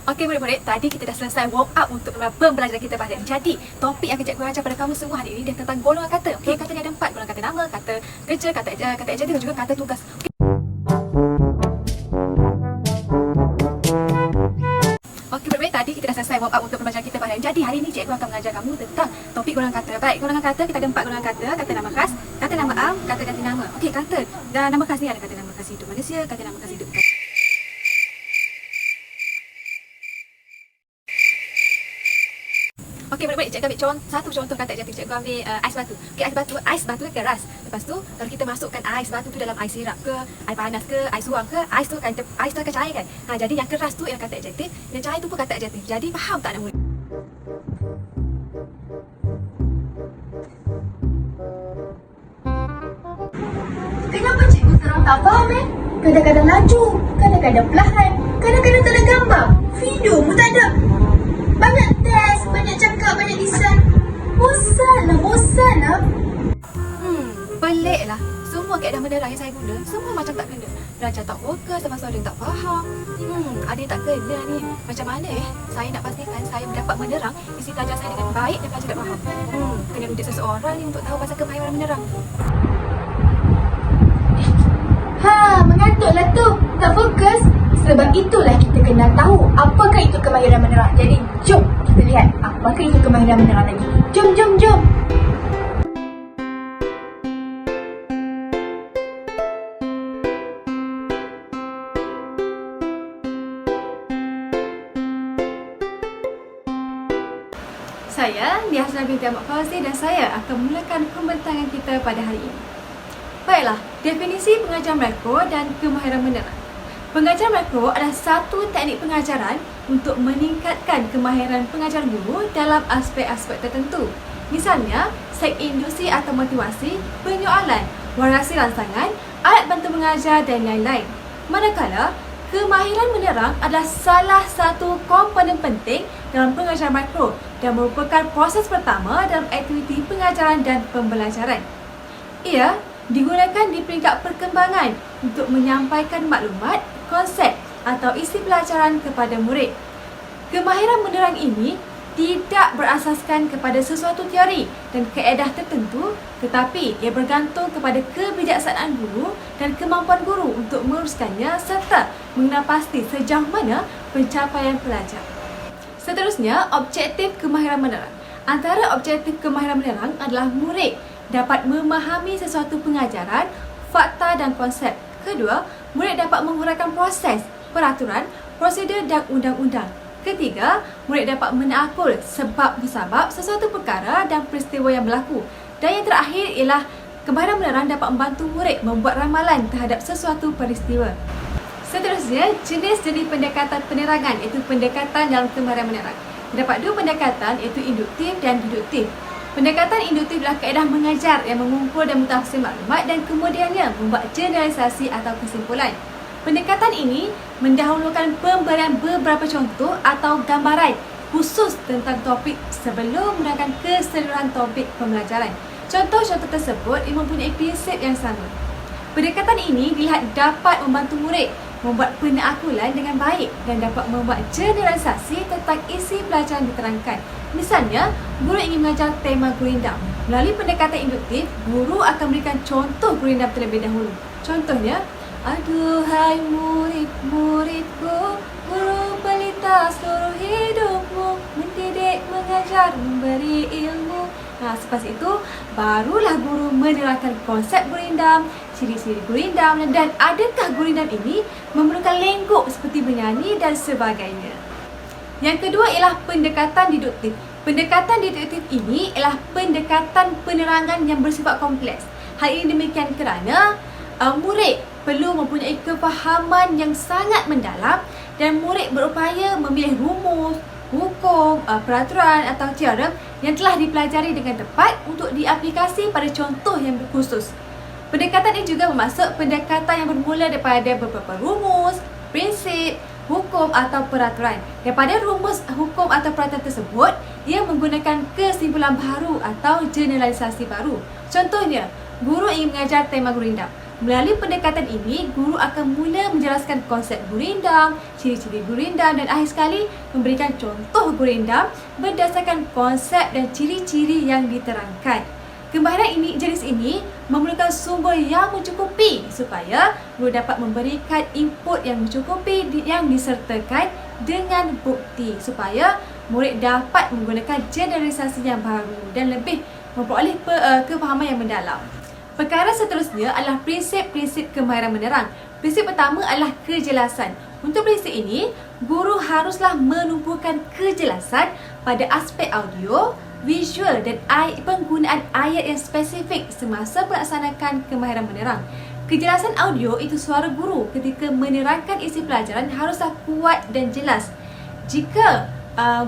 Okey murid-murid, tadi kita dah selesai warm up untuk pembelajaran kita pada ini. Jadi, topik yang cikgu ajar pada kamu semua hari ini dia tentang golongan kata. Okey, kata ni ada 4, golongan kata nama, kata kerja, kata adjektif dan juga kata tugas. Okey murid-murid, tadi kita dah selesai warm up untuk pembelajaran kita pada ini. Jadi, hari ini cikgu akan mengajar kamu tentang topik golongan kata. Baik, golongan kata kita ada 4 golongan kata. Kata nama khas, kata nama am, kata ganti nama. Okey, kata dan nama khas ni ada kata nama khas hidup manusia, kata nama khas hidup. Okey murid-murid, cikgu ambil satu contoh kata adjektif. Cikgu ambil ais batu. Okey, ais batu keras. Lepas tu kalau kita masukkan ais batu tu dalam air sirap ke, air panas ke, air suam ke, ais tu akan cair kan. Jadi yang keras tu yang kata adjektif, yang cair tu pun kata adjektif. Jadi faham tak nak murid? Kenapa cikgu terang tak faham Kadang-kadang laju, kadang-kadang perlahan, kadang-kadang tak ada gambar. Video pun tak ada. Banyak test, banyak cakap, banyak lisan. Bosan lah. Pelik lah. Semua kaedah menerang yang saya guna, semua macam tak kena. Belajar tak fokus, termasuk ada yang tak faham. Ada yang tak kena ni. Macam mana saya nak pastikan saya mendapat menerang isi pelajaran saya dengan baik dan pelajar tak faham? Kena duduk seseorang ni untuk tahu pasal kemahiran menerang. Mengantuklah tu. Tak fokus. Sebab itulah kita kena tahu apakah itu kemahiran menerang. Jadi, jom kita lihat apakah itu kemahiran menerang lagi. Jom. Saya Hasna binti Ahmad Fauzi dan saya akan memulakan pembentangan kita pada hari ini. Baiklah, definisi pengajaran makro dan kemahiran menerang. Pengajaran makro adalah satu teknik pengajaran untuk meningkatkan kemahiran pengajar guru dalam aspek-aspek tertentu. Misalnya, set induksi atau motivasi, penyoalan, variasi rangsangan, alat bantu mengajar dan lain-lain. Manakala, kemahiran menerang adalah salah satu komponen penting dalam pengajaran makro dan merupakan proses pertama dalam aktiviti pengajaran dan pembelajaran. Ia digunakan di peringkat perkembangan untuk menyampaikan maklumat, konsep atau isi pelajaran kepada murid. Kemahiran menerang ini tidak berasaskan kepada sesuatu teori dan kaedah tertentu, tetapi ia bergantung kepada kebijaksanaan guru dan kemampuan guru untuk meneruskannya serta mengenal pasti sejauh mana pencapaian pelajar. Seterusnya, objektif kemahiran menerang. Antara objektif kemahiran menerang adalah murid dapat memahami sesuatu pengajaran, fakta dan konsep. Kedua, murid dapat menguraikan proses, peraturan, prosedur dan undang-undang. Ketiga, murid dapat menakul sebab-musabab sesuatu perkara dan peristiwa yang berlaku. Dan yang terakhir ialah kemahiran menerang dapat membantu murid membuat ramalan terhadap sesuatu peristiwa. Seterusnya, jenis-jenis pendekatan penerangan iaitu pendekatan dalam kemahiran menerang. Terdapat dua pendekatan iaitu induktif dan deduktif. Pendekatan induktif adalah kaedah mengajar yang mengumpul dan mentafsir maklumat dan kemudiannya membuat generalisasi atau kesimpulan. Pendekatan ini mendahulukan pemberian beberapa contoh atau gambaran khusus tentang topik sebelum menerangkan keseluruhan topik pembelajaran. Contoh-contoh tersebut mempunyai prinsip yang sama. Pendekatan ini dilihat dapat membantu murid membuat penaakulan dengan baik dan dapat membuat generalisasi tentang isi pelajaran diterangkan. Misalnya, guru ingin mengajar tema gurindam. Melalui pendekatan induktif, guru akan memberikan contoh gurindam terlebih dahulu. Contohnya, aduhai murid-muridku, guru pelita seluruh hidupmu, mendidik, mengajar, memberi ilmu. Selepas itu, barulah guru menerangkan konsep gurindam, ciri-ciri gurindam dan adakah gurindam ini memerlukan lenggok seperti bernyanyi dan sebagainya. Yang kedua ialah pendekatan deduktif. Pendekatan deduktif ini ialah pendekatan penerangan yang bersifat kompleks. Hal ini demikian kerana murid perlu mempunyai kefahaman yang sangat mendalam dan murid berupaya memilih rumus, hukum, peraturan atau teorem yang telah dipelajari dengan tepat untuk diaplikasi pada contoh yang khusus. Pendekatan ini juga bermaksud pendekatan yang bermula daripada beberapa rumus, prinsip, hukum atau peraturan. Daripada rumus, hukum atau peraturan tersebut, ia menggunakan kesimpulan baru atau generalisasi baru. Contohnya, guru ingin mengajar tema gurindam. Melalui pendekatan ini, guru akan mula menjelaskan konsep gurindam, ciri-ciri gurindam dan akhir sekali memberikan contoh gurindam berdasarkan konsep dan ciri-ciri yang diterangkan. Kemahiran jenis ini memerlukan sumber yang mencukupi supaya guru dapat memberikan input yang mencukupi yang disertakan dengan bukti supaya murid dapat menggunakan generalisasi yang baru dan lebih memperoleh kefahaman yang mendalam. Perkara seterusnya adalah prinsip-prinsip kemahiran menerang. Prinsip pertama adalah kejelasan. Untuk prinsip ini, guru haruslah menumpukan kejelasan pada aspek audio, visual dan penggunaan ayat yang spesifik semasa melaksanakan kemahiran menerang. Kejelasan audio itu suara guru ketika menerangkan isi pelajaran haruslah kuat dan jelas. Jika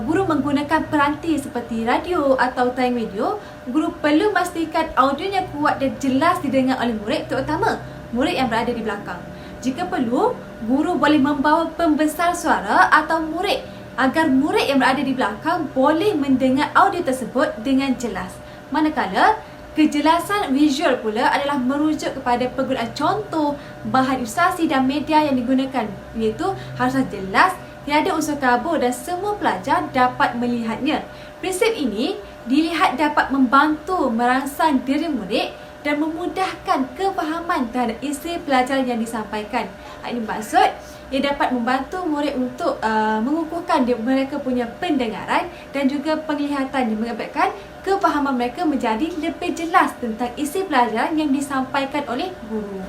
guru menggunakan peranti seperti radio atau tayang video, guru perlu memastikan audionya kuat dan jelas didengar oleh murid, terutama murid yang berada di belakang. Jika perlu, guru boleh membawa pembesar suara atau murid agar murid yang berada di belakang boleh mendengar audio tersebut dengan jelas. Manakala, kejelasan visual pula adalah merujuk kepada penggunaan contoh, bahan ilustrasi dan media yang digunakan, iaitu haruslah jelas, tiada unsur kabur dan semua pelajar dapat melihatnya. Prinsip ini dilihat dapat membantu merangsang diri murid dan memudahkan kefahaman terhadap isi pelajaran yang disampaikan. Ini maksud ia dapat membantu murid untuk mengukuhkan mereka punya pendengaran dan juga penglihatan yang mengakibatkan kefahaman mereka menjadi lebih jelas tentang isi pelajaran yang disampaikan oleh guru.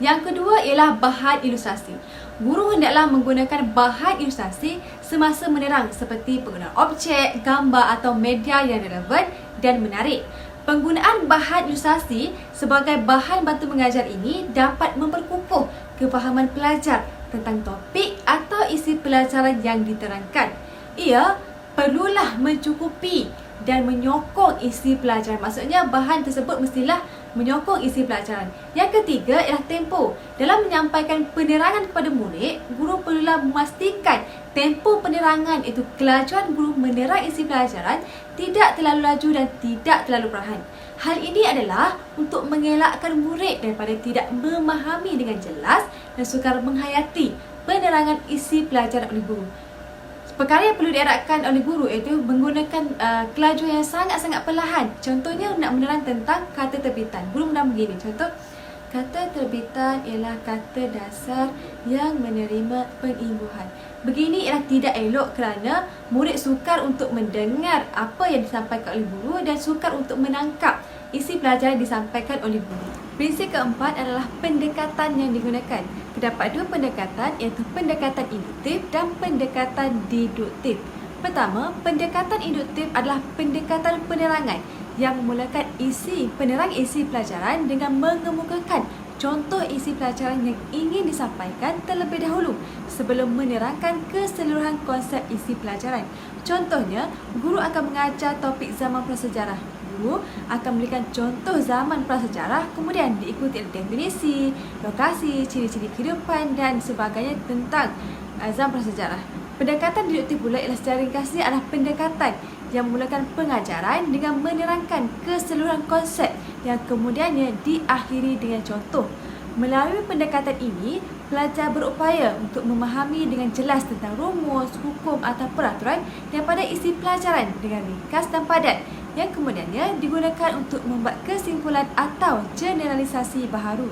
Yang kedua ialah bahan ilustrasi. Guru hendaklah menggunakan bahan ilustrasi semasa menerang seperti penggunaan objek, gambar atau media yang relevan dan menarik. Penggunaan bahan ilustrasi sebagai bahan bantu mengajar ini dapat memperkukuh kefahaman pelajar tentang topik atau isi pelajaran yang diterangkan. Ia perlulah mencukupi dan menyokong isi pelajaran. Maksudnya bahan tersebut mestilah menyokong isi pelajaran. Yang ketiga ialah tempo. Dalam menyampaikan penerangan kepada murid, guru perlulah memastikan tempo penerangan iaitu kelajuan guru menerang isi pelajaran tidak terlalu laju dan tidak terlalu perlahan. Hal ini adalah untuk mengelakkan murid daripada tidak memahami dengan jelas dan sukar menghayati penerangan isi pelajaran oleh guru. Perkara yang perlu diarahkan oleh guru iaitu menggunakan kelajuan yang sangat-sangat perlahan. Contohnya nak menerang tentang kata terbitan. Guru menerang begini. Contoh, kata terbitan ialah kata dasar yang menerima pengimbuhan. Begini ialah tidak elok kerana murid sukar untuk mendengar apa yang disampaikan oleh guru dan sukar untuk menangkap isi pelajaran yang disampaikan oleh guru. Prinsip keempat adalah pendekatan yang digunakan. Terdapat dua pendekatan iaitu pendekatan induktif dan pendekatan deduktif. Pertama, pendekatan induktif adalah pendekatan penerangan yang memulakan penerang isi pelajaran dengan mengemukakan contoh isi pelajaran yang ingin disampaikan terlebih dahulu sebelum menerangkan keseluruhan konsep isi pelajaran. Contohnya, guru akan mengajar topik zaman prasejarah. Guru akan memberikan contoh zaman prasejarah, kemudian diikuti definisi, lokasi, ciri-ciri kehidupan dan sebagainya tentang zaman prasejarah. Pendekatan deduktif pula ialah secara ringkasnya adalah pendekatan yang memulakan pengajaran dengan menerangkan keseluruhan konsep yang kemudiannya diakhiri dengan contoh. Melalui pendekatan ini, pelajar berupaya untuk memahami dengan jelas tentang rumus, hukum atau peraturan daripada isi pelajaran dengan ringkas dan padat yang kemudiannya digunakan untuk membuat kesimpulan atau generalisasi baharu.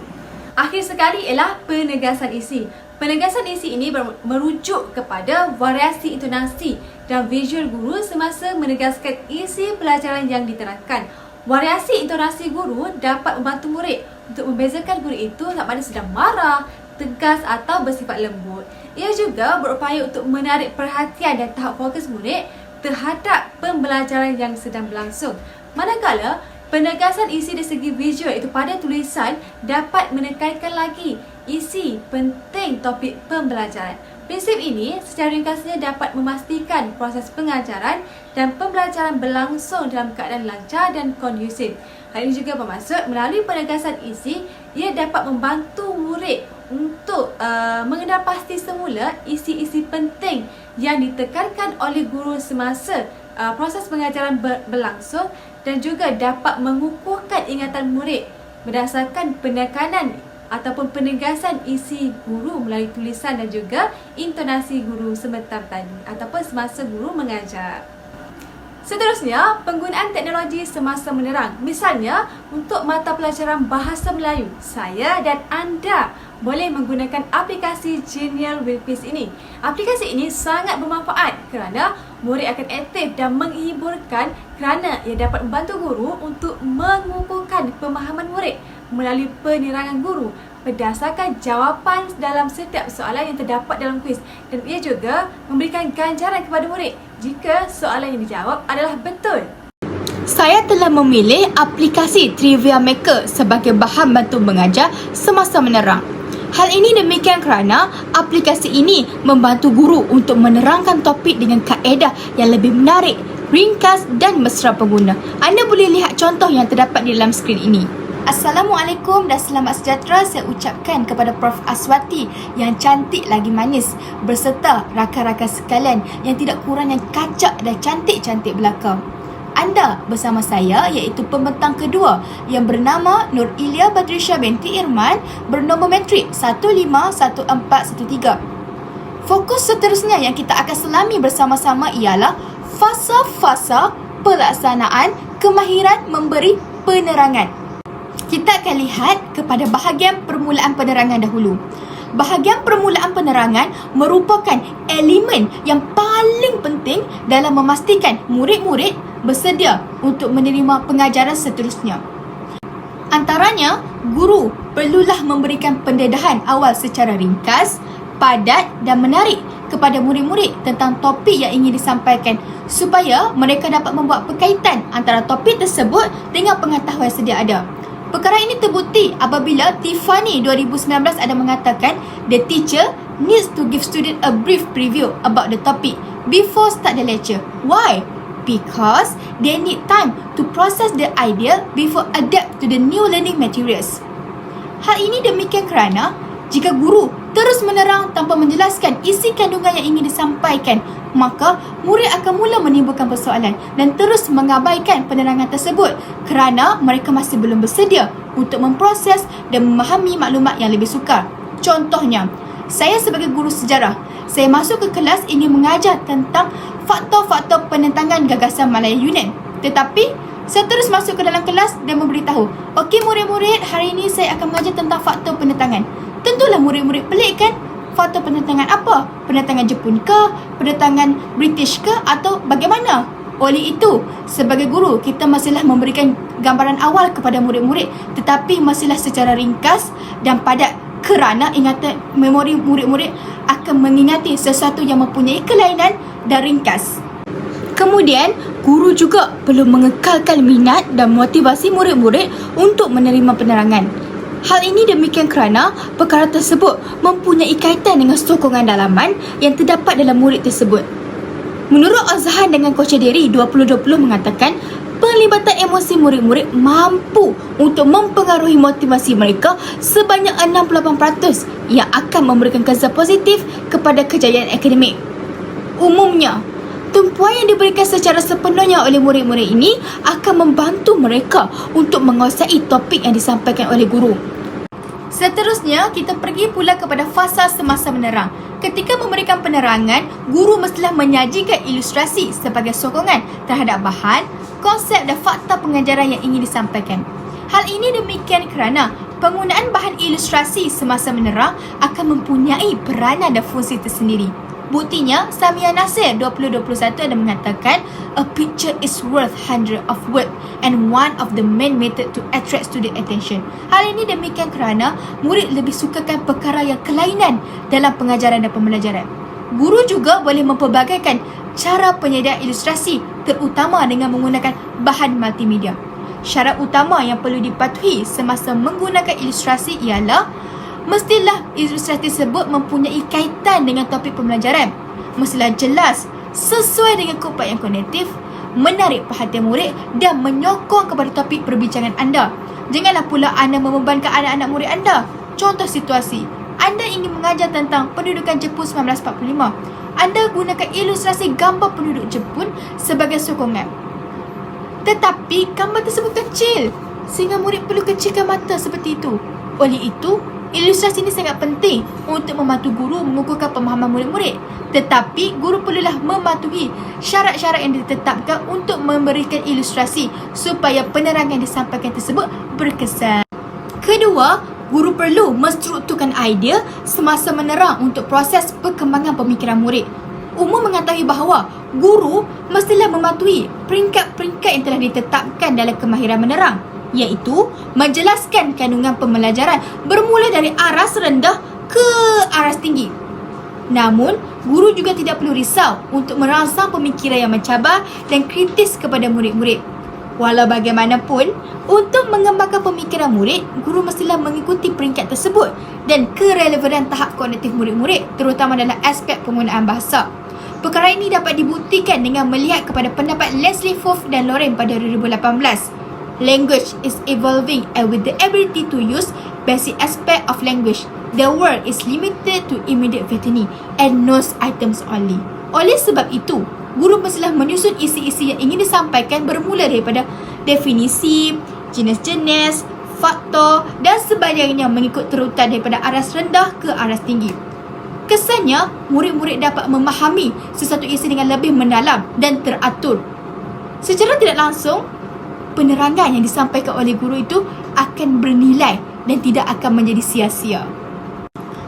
Akhir sekali ialah penegasan isi. Penegasan isi ini merujuk kepada variasi intonasi dan visual guru semasa menegaskan isi pelajaran yang diterangkan. Variasi intonasi guru dapat membantu murid untuk membezakan guru itu sama ada sedang marah, tegas atau bersifat lembut. Ia juga berupaya untuk menarik perhatian dan tahap fokus murid terhadap pembelajaran yang sedang berlangsung. Manakala penegasan isi dari segi visual itu pada tulisan dapat menekankan lagi isi penting topik pembelajaran. Prinsip ini secara ringkasnya dapat memastikan proses pengajaran dan pembelajaran berlangsung dalam keadaan lancar dan kondusif. Hal ini juga bermaksud melalui penegasan isi, ia dapat membantu murid untuk mengenal pasti semula isi-isi penting yang ditekankan oleh guru semasa proses pengajaran berlangsung dan juga dapat mengukuhkan ingatan murid berdasarkan penekanan ataupun penegasan isi guru melalui tulisan dan juga intonasi guru sebentar tadi ataupun semasa guru mengajar. Seterusnya, penggunaan teknologi semasa menerang. Misalnya, untuk mata pelajaran Bahasa Melayu, saya dan anda boleh menggunakan aplikasi Genial with Quiz ini. Aplikasi ini sangat bermanfaat kerana murid akan aktif dan menghiburkan kerana ia dapat membantu guru untuk mengukuhkan pemahaman murid melalui penerangan guru berdasarkan jawapan dalam setiap soalan yang terdapat dalam kuis, dan ia juga memberikan ganjaran kepada murid jika soalan yang dijawab adalah betul. Saya telah memilih aplikasi Trivia Maker sebagai bahan bantu mengajar semasa menerang. Hal ini demikian kerana aplikasi ini membantu guru untuk menerangkan topik dengan kaedah yang lebih menarik, ringkas dan mesra pengguna. Anda boleh lihat contoh yang terdapat di dalam skrin ini. Assalamualaikum dan selamat sejahtera saya ucapkan kepada Prof. Aswati yang cantik lagi manis berserta rakan-rakan sekalian yang tidak kurang yang kacak dan cantik-cantik belaka. Anda bersama saya iaitu pembentang kedua yang bernama Nur Ilia Badrisha binti Irman bernombor metrik 151413. Fokus seterusnya yang kita akan selami bersama-sama ialah fasa-fasa pelaksanaan kemahiran memberi penerangan. Kita akan lihat kepada bahagian permulaan penerangan dahulu. Bahagian permulaan penerangan merupakan elemen yang paling penting dalam memastikan murid-murid bersedia untuk menerima pengajaran seterusnya. Antaranya, guru perlulah memberikan pendedahan awal secara ringkas, padat dan menarik kepada murid-murid tentang topik yang ingin disampaikan supaya mereka dapat membuat berkaitan antara topik tersebut dengan pengetahuan yang sedia ada. Perkara ini terbukti apabila Tiffany 2019 ada mengatakan the teacher needs to give student a brief preview about the topic before start the lecture. Why? Because they need time to process the idea before adapt to the new learning materials. Hal ini demikian kerana jika guru terus menerang tanpa menjelaskan isi kandungan yang ingin disampaikan, maka murid akan mula menimbulkan persoalan dan terus mengabaikan penerangan tersebut kerana mereka masih belum bersedia untuk memproses dan memahami maklumat yang lebih sukar. Contohnya, saya sebagai guru sejarah, saya masuk ke kelas ingin mengajar tentang faktor-faktor penentangan gagasan Malaya Yunan. Tetapi, saya terus masuk ke dalam kelas dan memberitahu, okey murid-murid, hari ini saya akan mengajar tentang faktor penentangan. Tentulah murid-murid pelik kan? Faktor penentangan apa? Penentangan Jepun ke? Penentangan British ke? Atau bagaimana? Oleh itu, sebagai guru, kita masihlah memberikan gambaran awal kepada murid-murid tetapi masihlah secara ringkas dan padat kerana ingatan memori murid-murid akan mengingati sesuatu yang mempunyai kelainan dan ringkas. Kemudian, guru juga perlu mengekalkan minat dan motivasi murid-murid untuk menerima penerangan. Hal ini demikian kerana perkara tersebut mempunyai kaitan dengan sokongan dalaman yang terdapat dalam murid tersebut. Menurut Azhan dengan Kochaderi 2020 mengatakan, penglibatan emosi murid-murid mampu untuk mempengaruhi motivasi mereka sebanyak 68% yang akan memberikan kesan positif kepada kejayaan akademik. Umumnya, tumpuan yang diberikan secara sepenuhnya oleh murid-murid ini akan membantu mereka untuk menguasai topik yang disampaikan oleh guru. Seterusnya, kita pergi pula kepada fasa semasa menerang. Ketika memberikan penerangan, guru mestilah menyajikan ilustrasi sebagai sokongan terhadap bahan, konsep dan fakta pengajaran yang ingin disampaikan. Hal ini demikian kerana penggunaan bahan ilustrasi semasa menerang akan mempunyai peranan dan fungsi tersendiri. Buktinya, Samia Nasir 2021 ada mengatakan, a picture is worth 100 of word and one of the main method to attract student attention. Hal ini demikian kerana murid lebih sukakan perkara yang kelainan dalam pengajaran dan pembelajaran. Guru juga boleh mempelbagaikan cara penyediaan ilustrasi terutama dengan menggunakan bahan multimedia. Syarat utama yang perlu dipatuhi semasa menggunakan ilustrasi ialah mestilah ilustrasi tersebut mempunyai kaitan dengan topik pembelajaran. Mestilah jelas, sesuai dengan kumpulan yang kognitif, menarik perhatian murid dan menyokong kepada topik perbincangan anda. Janganlah pula anda membebankan anak-anak murid anda. Contoh situasi, anda ingin mengajar tentang pendudukan Jepun 1945. Anda gunakan ilustrasi gambar penduduk Jepun sebagai sokongan. Tetapi gambar tersebut kecil sehingga murid perlu kecilkan mata seperti itu. Oleh itu, ilustrasi ini sangat penting untuk membantu guru mengukuhkan pemahaman murid-murid. Tetapi, guru perlulah mematuhi syarat-syarat yang ditetapkan untuk memberikan ilustrasi supaya penerangan yang disampaikan tersebut berkesan. Kedua, guru perlu menstrukturkan idea semasa menerang untuk proses perkembangan pemikiran murid. Umum mengetahui bahawa guru mestilah mematuhi peringkat-peringkat yang telah ditetapkan dalam kemahiran menerang, iaitu menjelaskan kandungan pembelajaran bermula dari aras rendah ke aras tinggi. Namun, guru juga tidak perlu risau untuk merangsang pemikiran yang mencabar dan kritis kepada murid-murid. Walau bagaimanapun, untuk mengembangkan pemikiran murid, guru mestilah mengikuti peringkat tersebut dan kerelevanan tahap kognitif murid-murid, terutama dalam aspek penggunaan bahasa. Perkara ini dapat dibuktikan dengan melihat kepada pendapat Leslie Foff dan Loren pada 2018. Language is evolving, and with the ability to use basic aspect of language, the world is limited to immediate vicinity and knows items only. Oleh sebab itu, guru mestilah menyusun isi-isi yang ingin disampaikan bermula daripada definisi, jenis-jenis, faktor dan sebagainya mengikut terutan daripada aras rendah ke aras tinggi. Kesannya, murid-murid dapat memahami sesuatu isi dengan lebih mendalam dan teratur. Secara tidak langsung, penerangan yang disampaikan oleh guru itu akan bernilai dan tidak akan menjadi sia-sia.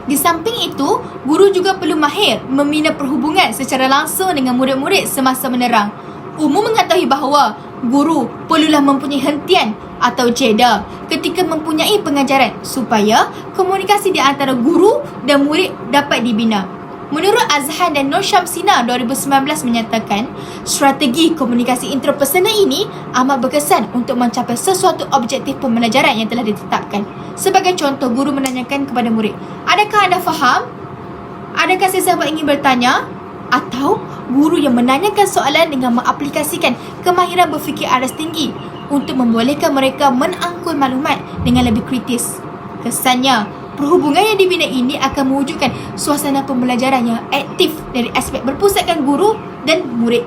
Di samping itu, guru juga perlu mahir membina perhubungan secara langsung dengan murid-murid semasa menerang. Umum mengetahui bahawa guru perlulah mempunyai hentian atau jeda ketika mempunyai pengajaran supaya komunikasi di antara guru dan murid dapat dibina. Menurut Azhan dan Nur Syamsina 2019 menyatakan, strategi komunikasi interpersonal ini amat berkesan untuk mencapai sesuatu objektif pembelajaran yang telah ditetapkan. Sebagai contoh, guru menanyakan kepada murid, "Adakah anda faham? Adakah sesiapa ingin bertanya?" Atau guru yang menanyakan soalan dengan mengaplikasikan kemahiran berfikir aras tinggi untuk membolehkan mereka menangkul maklumat dengan lebih kritis. Kesannya, perhubungan yang dibina ini akan mewujudkan suasana pembelajaran yang aktif dari aspek berpusatkan guru dan murid.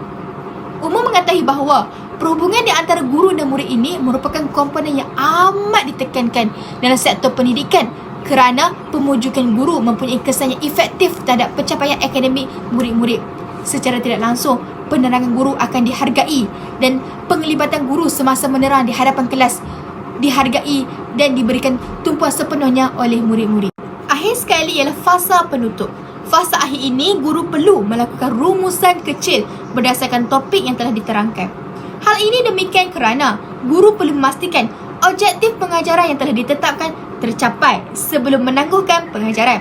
Umum mengetahui bahawa perhubungan di antara guru dan murid ini merupakan komponen yang amat ditekankan dalam sektor pendidikan kerana pemujukan guru mempunyai kesan yang efektif terhadap pencapaian akademik murid-murid. Secara tidak langsung, penerangan guru akan dihargai dan penglibatan guru semasa menerang di hadapan kelas dihargai dan diberikan tumpuan sepenuhnya oleh murid-murid. Akhir sekali ialah fasa penutup. Fasa akhir ini, guru perlu melakukan rumusan kecil berdasarkan topik yang telah diterangkan. Hal ini demikian kerana guru perlu memastikan objektif pengajaran yang telah ditetapkan tercapai sebelum menangguhkan pengajaran.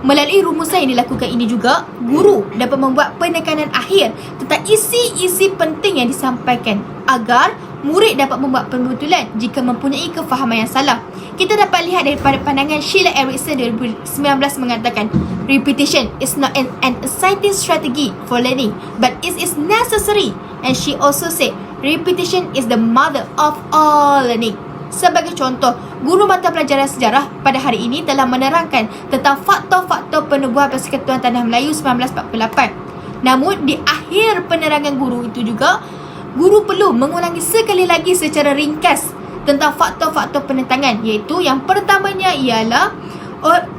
Melalui rumusan yang dilakukan ini juga, guru dapat membuat penekanan akhir tentang isi-isi penting yang disampaikan agar murid dapat membuat pembetulan jika mempunyai kefahaman yang salah. Kita dapat lihat daripada pandangan Sheila Erickson 2019 mengatakan, "Repetition is not an exciting strategy for learning, but it is necessary." And she also said, "Repetition is the mother of all learning." Sebagai contoh, guru mata pelajaran sejarah pada hari ini telah menerangkan tentang faktor-faktor penubuhan Persekutuan Tanah Melayu 1948. Namun, di akhir penerangan guru itu juga, guru perlu mengulangi sekali lagi secara ringkas tentang faktor-faktor penentangan, iaitu yang pertamanya ialah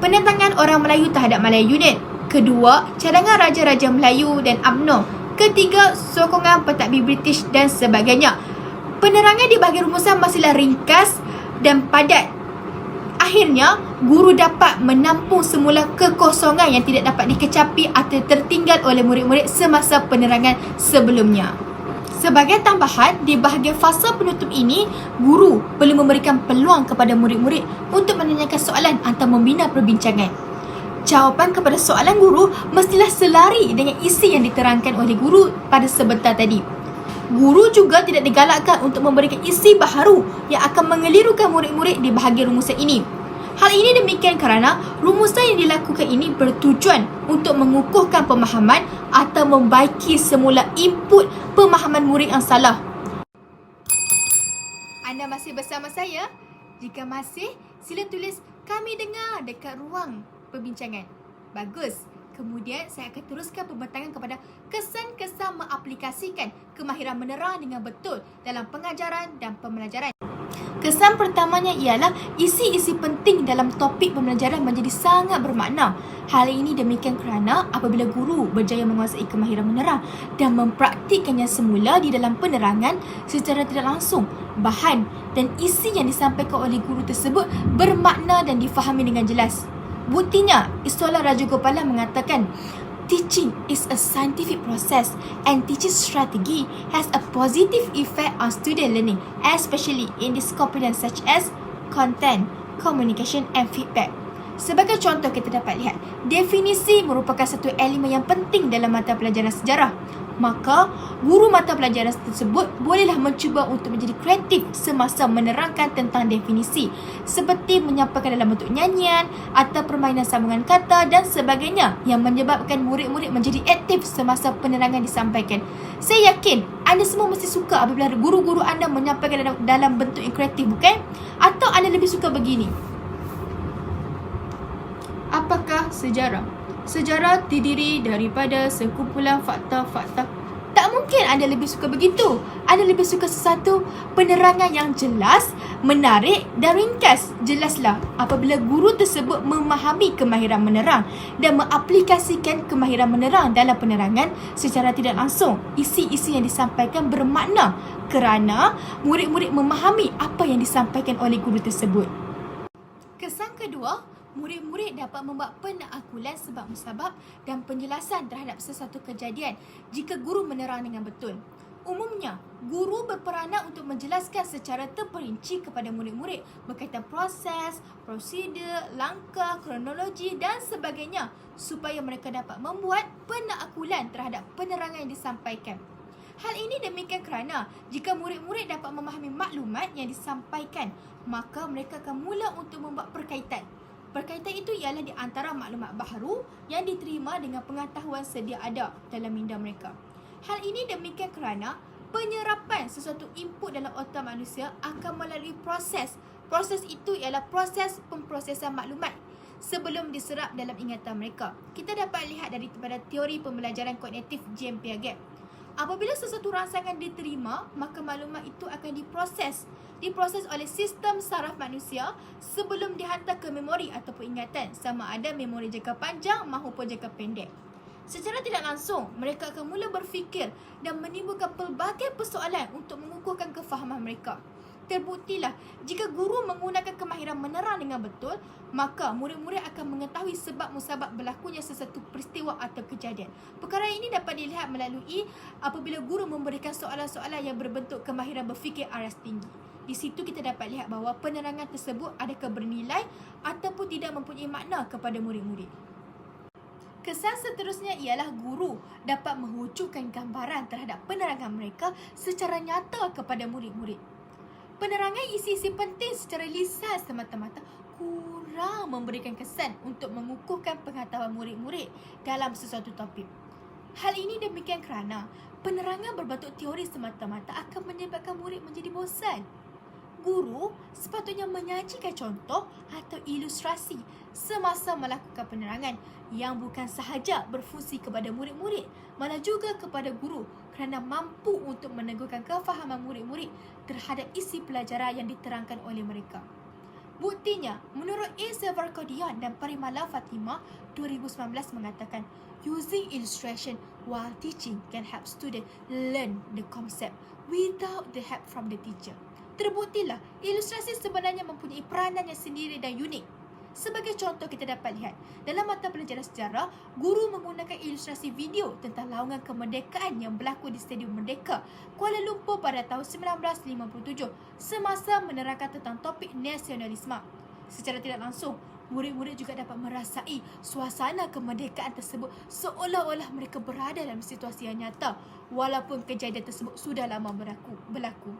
penentangan orang Melayu terhadap Malaya Unit. Kedua, cadangan Raja-Raja Melayu dan UMNO. Ketiga, sokongan pentadbir British dan sebagainya. Penerangan di bahagian rumusan masihlah ringkas dan padat. Akhirnya, guru dapat menampung semula kekosongan yang tidak dapat dikecapi atau tertinggal oleh murid-murid semasa penerangan sebelumnya. Sebagai tambahan, di bahagian fasa penutup ini, guru perlu memberikan peluang kepada murid-murid untuk menanyakan soalan atau membina perbincangan. Jawapan kepada soalan guru mestilah selari dengan isi yang diterangkan oleh guru pada sebentar tadi. Guru juga tidak digalakkan untuk memberikan isi baharu yang akan mengelirukan murid-murid di bahagian rumusan ini. Hal ini demikian kerana rumusan yang dilakukan ini bertujuan untuk mengukuhkan pemahaman atau membaiki semula input pemahaman murid yang salah. Anda masih bersama saya? Jika masih, sila tulis "kami dengar" dekat ruang perbincangan. Bagus. Kemudian saya akan teruskan pembentangan kepada kesan-kesan mengaplikasikan kemahiran menerang dengan betul dalam pengajaran dan pembelajaran. Kesan pertamanya ialah isi-isi penting dalam topik pembelajaran menjadi sangat bermakna. Hal ini demikian kerana apabila guru berjaya menguasai kemahiran menerang dan mempraktikkannya semula di dalam penerangan secara tidak langsung, bahan dan isi yang disampaikan oleh guru tersebut bermakna dan difahami dengan jelas. Buktinya, Istola Rajagopala mengatakan, teaching is a scientific process and teaching strategy has a positive effect on student learning, especially in these components such as content, communication and feedback. Sebagai contoh, kita dapat lihat, definisi merupakan satu elemen yang penting dalam mata pelajaran sejarah. Maka, guru mata pelajaran tersebut bolehlah mencuba untuk menjadi kreatif semasa menerangkan tentang definisi, seperti menyampaikan dalam bentuk nyanyian atau permainan sambungan kata dan sebagainya yang menyebabkan murid-murid menjadi aktif semasa penerangan disampaikan. Saya yakin anda semua mesti suka apabila guru-guru anda menyampaikan dalam bentuk yang kreatif, bukan? Atau anda lebih suka begini? Apakah sejarah? Sejarah terdiri daripada sekumpulan fakta-fakta. Tak mungkin anda lebih suka begitu. Anda lebih suka sesuatu penerangan yang jelas, menarik dan ringkas. Jelaslah apabila guru tersebut memahami kemahiran menerang dan mengaplikasikan kemahiran menerang dalam penerangan secara tidak langsung. Isi-isi yang disampaikan bermakna kerana murid-murid memahami apa yang disampaikan oleh guru tersebut. Kesan kedua, murid-murid dapat membuat penaakulan sebab musabab dan penjelasan terhadap sesuatu kejadian jika guru menerang dengan betul. Umumnya, guru berperanan untuk menjelaskan secara terperinci kepada murid-murid berkaitan proses, prosedur, langkah, kronologi dan sebagainya supaya mereka dapat membuat penaakulan terhadap penerangan yang disampaikan. Hal ini demikian kerana jika murid-murid dapat memahami maklumat yang disampaikan, maka mereka akan mula untuk membuat perkaitan. Perkaitan itu ialah di antara maklumat baharu yang diterima dengan pengetahuan sedia ada dalam minda mereka. Hal ini demikian kerana penyerapan sesuatu input dalam otak manusia akan melalui proses. Proses itu ialah proses pemprosesan maklumat sebelum diserap dalam ingatan mereka. Kita dapat lihat daripada teori pembelajaran kognitif James Piaget. Apabila sesuatu rangsangan diterima, maka maklumat itu akan diproses oleh sistem saraf manusia sebelum dihantar ke memori ataupun ingatan, sama ada memori jangka panjang maupun jangka pendek. Secara tidak langsung, mereka akan mula berfikir dan menimbulkan pelbagai persoalan untuk mengukuhkan kefahaman mereka. Terbuktilah, jika guru menggunakan kemahiran menerang dengan betul, maka murid-murid akan mengetahui sebab musabab berlakunya sesuatu peristiwa atau kejadian. Perkara ini dapat dilihat melalui apabila guru memberikan soalan-soalan yang berbentuk kemahiran berfikir aras tinggi. Di situ kita dapat lihat bahawa penerangan tersebut adakah bernilai ataupun tidak mempunyai makna kepada murid-murid. Kesan seterusnya ialah guru dapat mewujudkan gambaran terhadap penerangan mereka secara nyata kepada murid-murid. Penerangan isi-isi penting secara lisan semata-mata kurang memberikan kesan untuk mengukuhkan pengetahuan murid-murid dalam sesuatu topik. Hal ini demikian kerana penerangan berbentuk teori semata-mata akan menyebabkan murid menjadi bosan. Guru sepatutnya menyajikan contoh atau ilustrasi semasa melakukan penerangan yang bukan sahaja berfungsi kepada murid-murid, malah juga kepada guru kerana mampu untuk meneguhkan kefahaman murid-murid terhadap isi pelajaran yang diterangkan oleh mereka. Buktinya, menurut A. Savarkodian dan Parimala Fatima 2019 mengatakan, using illustration while teaching can help students learn the concept without the help from the teacher. Terbuktilah, ilustrasi sebenarnya mempunyai peranan yang sendiri dan unik. Sebagai contoh, kita dapat lihat dalam mata pelajaran sejarah, guru menggunakan ilustrasi video tentang laungan kemerdekaan yang berlaku di Stadium Merdeka, Kuala Lumpur pada tahun 1957 semasa menerangkan tentang topik nasionalisme. Secara tidak langsung, murid-murid juga dapat merasai suasana kemerdekaan tersebut seolah-olah mereka berada dalam situasi yang nyata walaupun kejadian tersebut sudah lama berlaku.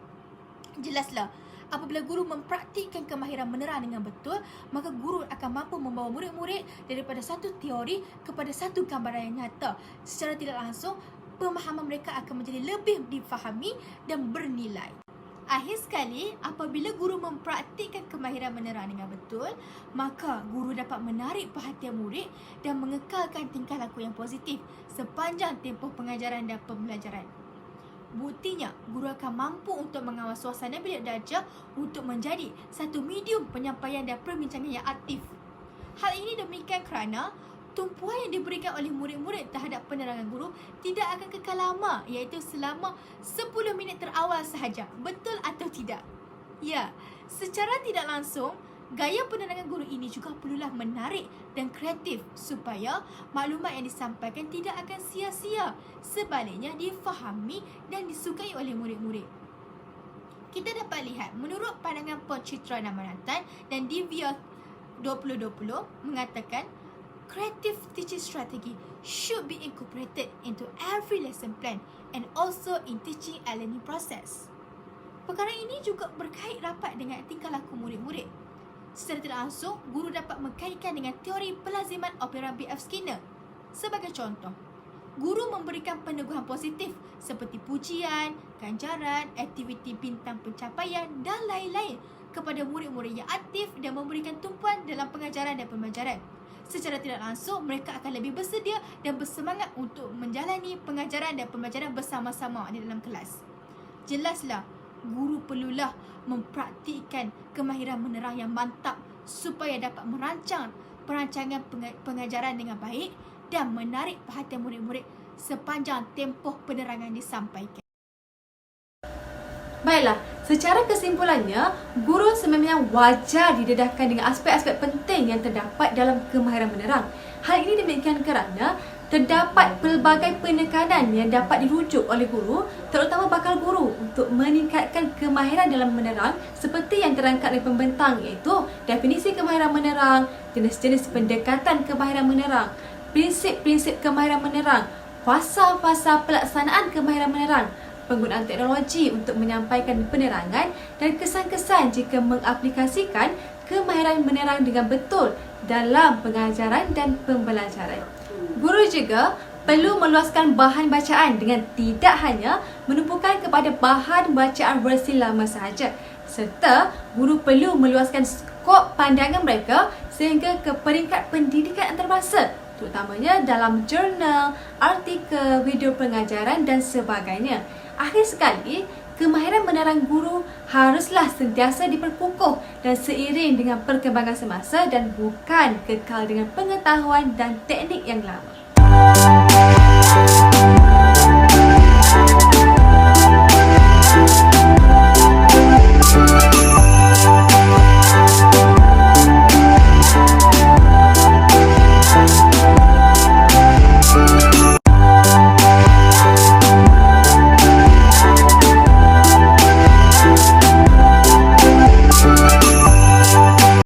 Jelaslah, apabila guru mempraktikkan kemahiran menerang dengan betul, maka guru akan mampu membawa murid-murid daripada satu teori kepada satu gambaran yang nyata. Secara tidak langsung, pemahaman mereka akan menjadi lebih difahami dan bernilai. Akhir sekali, apabila guru mempraktikkan kemahiran menerang dengan betul, maka guru dapat menarik perhatian murid dan mengekalkan tingkah laku yang positif sepanjang tempoh pengajaran dan pembelajaran. Buktinya, guru akan mampu untuk mengawal suasana bilik belajar untuk menjadi satu medium penyampaian dan perbincangan yang aktif. Hal ini demikian kerana tumpuan yang diberikan oleh murid-murid terhadap penerangan guru tidak akan kekal lama, iaitu selama 10 minit terawal sahaja. Betul atau tidak? Ya, secara tidak langsung, gaya penerangan guru ini juga perlulah menarik dan kreatif supaya maklumat yang disampaikan tidak akan sia-sia. Sebaliknya, difahami dan disukai oleh murid-murid. Kita dapat lihat, menurut pandangan Poncitra Namaratan dan Divya 2020 mengatakan, creative teaching strategy should be incorporated into every lesson plan and also in teaching and learning process. Perkara ini juga berkait rapat dengan tingkah laku murid-murid. Secara tidak langsung, guru dapat mengkaitkan dengan teori pelaziman operan B.F. Skinner. Sebagai contoh, guru memberikan peneguhan positif seperti pujian, ganjaran, aktiviti bintang pencapaian dan lain-lain kepada murid-murid yang aktif dan memberikan tumpuan dalam pengajaran dan pembelajaran. Secara tidak langsung, mereka akan lebih bersedia dan bersemangat untuk menjalani pengajaran dan pembelajaran bersama-sama di dalam kelas. Jelaslah, guru perlulah mempraktikkan kemahiran menerang yang mantap supaya dapat merancang perancangan pengajaran dengan baik dan menarik perhatian murid-murid sepanjang tempoh penerangan disampaikan. Baiklah, secara kesimpulannya, guru sememangnya wajar didedahkan dengan aspek-aspek penting yang terdapat dalam kemahiran menerang. Hal ini demikian kerana terdapat pelbagai penekanan yang dapat dirujuk oleh guru, terutama bakal guru, untuk meningkatkan kemahiran dalam menerang seperti yang terangkat oleh pembentang, iaitu definisi kemahiran menerang, jenis-jenis pendekatan kemahiran menerang, prinsip-prinsip kemahiran menerang, fasa-fasa pelaksanaan kemahiran menerang, penggunaan teknologi untuk menyampaikan penerangan dan kesan-kesan jika mengaplikasikan kemahiran menerang dengan betul dalam pengajaran dan pembelajaran. Guru juga perlu meluaskan bahan bacaan dengan tidak hanya menumpukan kepada bahan bacaan versi lama sahaja, serta guru perlu meluaskan skop pandangan mereka sehingga ke peringkat pendidikan antarabangsa, terutamanya dalam jurnal, artikel, video pengajaran dan sebagainya. Akhir sekali, kemahiran menerang guru haruslah sentiasa diperkukuh dan seiring dengan perkembangan semasa dan bukan kekal dengan pengetahuan dan teknik yang lama.